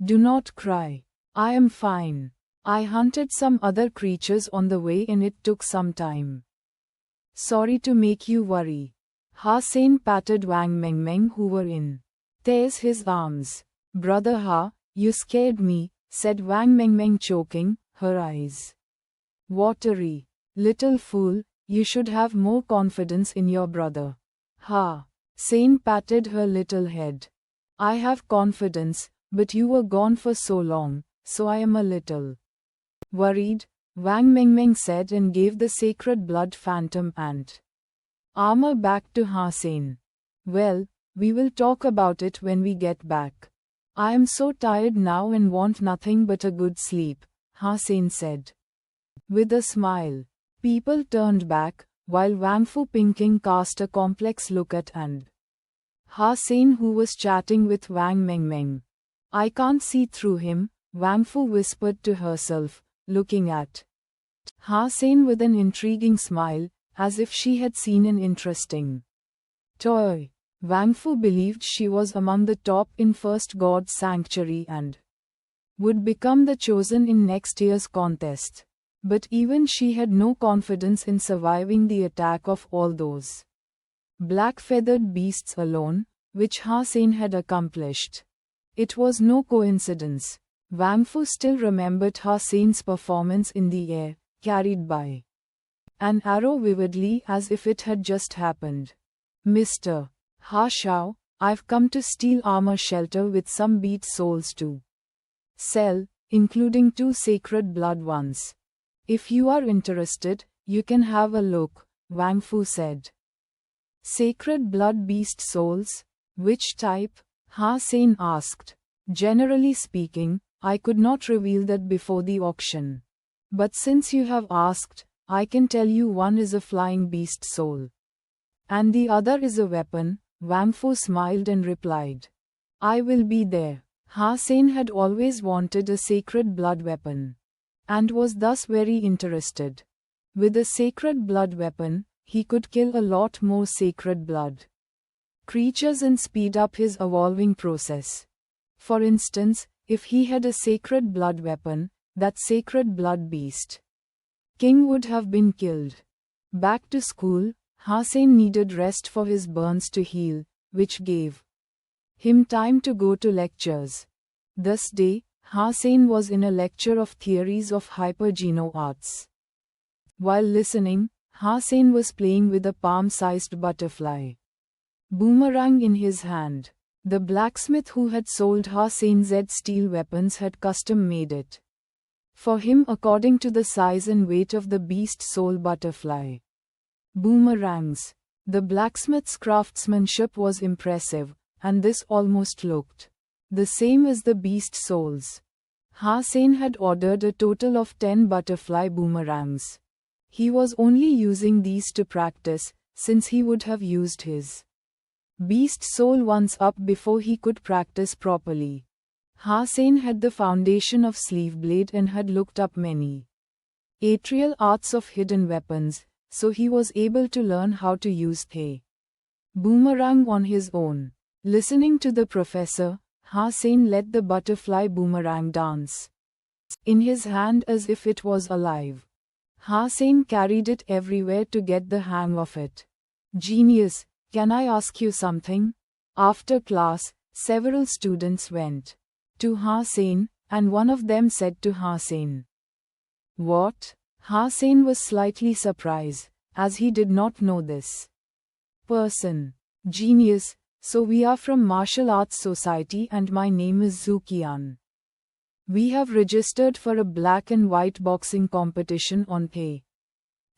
Do not cry. I am fine. I hunted some other creatures on the way and it took some time. Sorry to make you worry. Ha-Sein patted Wang Mengmeng who were in his arms. Brother Ha, you scared me, said Wang Mengmeng choking, her eyes watery. Little fool, you should have more confidence in your brother. Ha-Sein patted her little head. I have confidence, but you were gone for so long, so I am a little worried, Wang Mengmeng said and gave the sacred blood phantom and armor back to Ha-Sein. Well, we will talk about it when we get back. I am so tired now and want nothing but a good sleep, Ha-Sein said. With a smile, people turned back, while Wang Fu Pingking cast a complex look at and Ha-Sein who was chatting with Wang Mengmeng. I can't see through him, Wang Fu whispered to herself, looking at Ha-Sein with an intriguing smile, as if she had seen an interesting toy. Wang Fu believed she was among the top in First God's Sanctuary and would become the chosen in next year's contest. But even she had no confidence in surviving the attack of all those black-feathered beasts alone, which Ha-Sein had accomplished. It was no coincidence. Wang Fu still remembered Ha-Sein's performance in the air, carried by an arrow vividly as if it had just happened. Mr. Ha Shao, I've come to steal armor shelter with some beat souls to sell, including 2 sacred blood ones. If you are interested, you can have a look, Wang Fu said. Sacred blood beast souls? Which type? Ha-Sein asked. Generally speaking, I could not reveal that before the auction. But since you have asked, I can tell you one is a flying beast soul. And the other is a weapon, Wang Fu smiled and replied. I will be there. Ha-Sein had always wanted a sacred blood weapon, and was thus very interested. With a sacred blood weapon, he could kill a lot more sacred blood creatures and speed up his evolving process. For instance, if he had a sacred blood weapon, that sacred blood beast king would have been killed. Back to school, Ha-Sein needed rest for his burns to heal, which gave him time to go to lectures. This day, Ha-Sein was in a lecture of theories of hypergeno arts. While listening, Ha-Sein was playing with a palm-sized butterfly boomerang in his hand. The blacksmith who had sold Ha-Sein Z steel weapons had custom-made it for him according to the size and weight of the beast soul butterfly boomerangs. The blacksmith's craftsmanship was impressive, and this almost looked the same as the beast souls. Ha-Sein had ordered a total of 10 butterfly boomerangs. He was only using these to practice, since he would have used his beast soul once up before he could practice properly. Ha-Sein had the foundation of sleeve blade and had looked up many atrial arts of hidden weapons, so he was able to learn how to use the boomerang on his own. Listening to the professor, Ha-Sein let the butterfly boomerang dance in his hand as if it was alive. Ha-Sein carried it everywhere to get the hang of it. Genius, can I ask you something? After class, several students went to Ha-Sein, and one of them said to Ha-Sein, What? Ha-Sein was slightly surprised, as he did not know this person. Genius, so we are from Martial Arts Society and my name is Zukian. We have registered for a black and white boxing competition on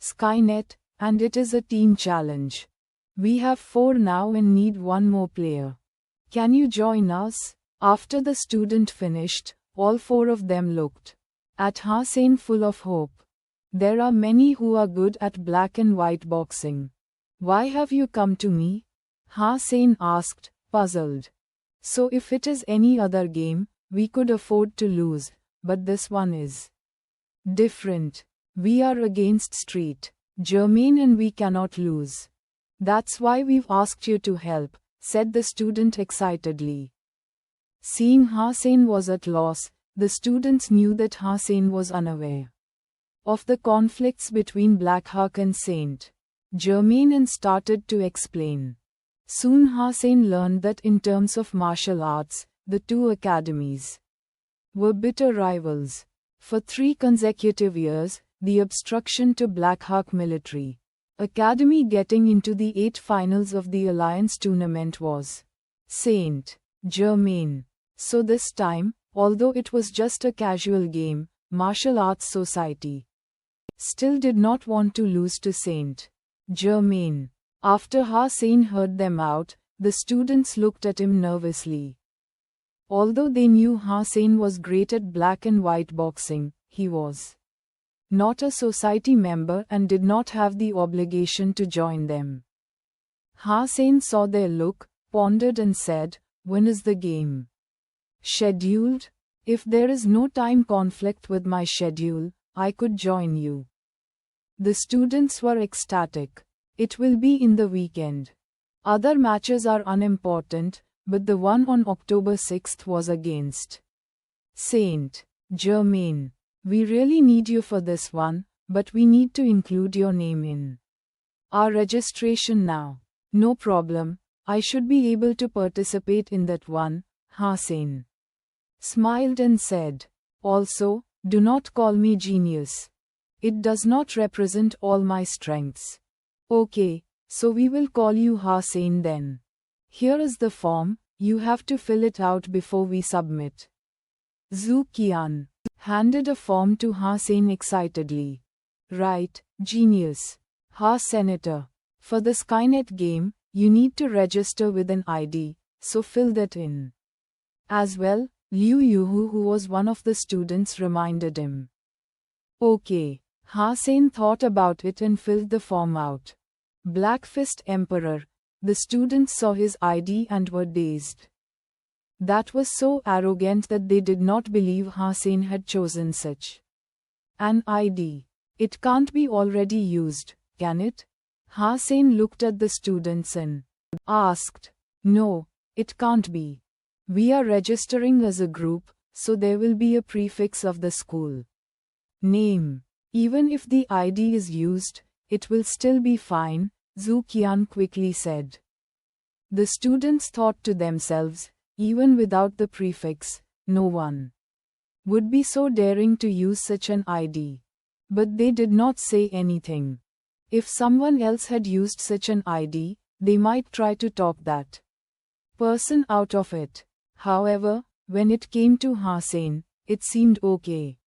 Skynet, and it is a team challenge. We have 4 now and need 1 more player. Can you join us? After the student finished, all 4 of them looked at Ha-Sein full of hope. There are many who are good at black and white boxing. Why have you come to me? Ha-Sein asked, puzzled. So if it is any other game, we could afford to lose, but this one is different. We are against Street Germain and we cannot lose. That's why we've asked you to help, said the student excitedly. Seeing Hussein was at loss, the students knew that Hussein was unaware of the conflicts between Black Hawk and Saint Germain and started to explain. Soon Hussein learned that in terms of martial arts, the two academies were bitter rivals. For 3 consecutive years, the obstruction to Black Hawk Military Academy getting into the 8 finals of the Alliance tournament was Saint Germain. So this time, although it was just a casual game, Martial Arts Society still did not want to lose to Saint Germain. After Hussein heard them out, the students looked at him nervously. Although they knew Hussein was great at black and white boxing, he was not a society member and did not have the obligation to join them. Hussein saw their look, pondered and said, "When is the game scheduled? If there is no time conflict with my schedule, I could join you." The students were ecstatic. It will be in the weekend. Other matches are unimportant, but the one on October 6th was against Saint Germain. We really need you for this one, but we need to include your name in our registration now. No problem, I should be able to participate in that one, Hussein smiled and said. Also, do not call me genius. It does not represent all my strengths. Okay, so we will call you Hussein then. Here is the form, you have to fill it out before we submit. Zhu Qian handed a form to Hussein excitedly. Right, genius. Senator. For the Skynet game, you need to register with an ID, so fill that in. As well, Liu Yuhu, who was one of the students, reminded him. Okay. Hussein thought about it and filled the form out. Black Fist Emperor. The students saw his ID and were dazed. That was so arrogant that they did not believe Hussein had chosen such an ID. It can't be already used, can it? Hussein looked at the students and asked. No, it can't be. We are registering as a group, so there will be a prefix of the school name. Even if the ID is used, it will still be fine, Zhu Qian quickly said. The students thought to themselves, even without the prefix, no one would be so daring to use such an ID. But they did not say anything. If someone else had used such an ID, they might try to talk that person out of it. However, when it came to Hussein, it seemed okay.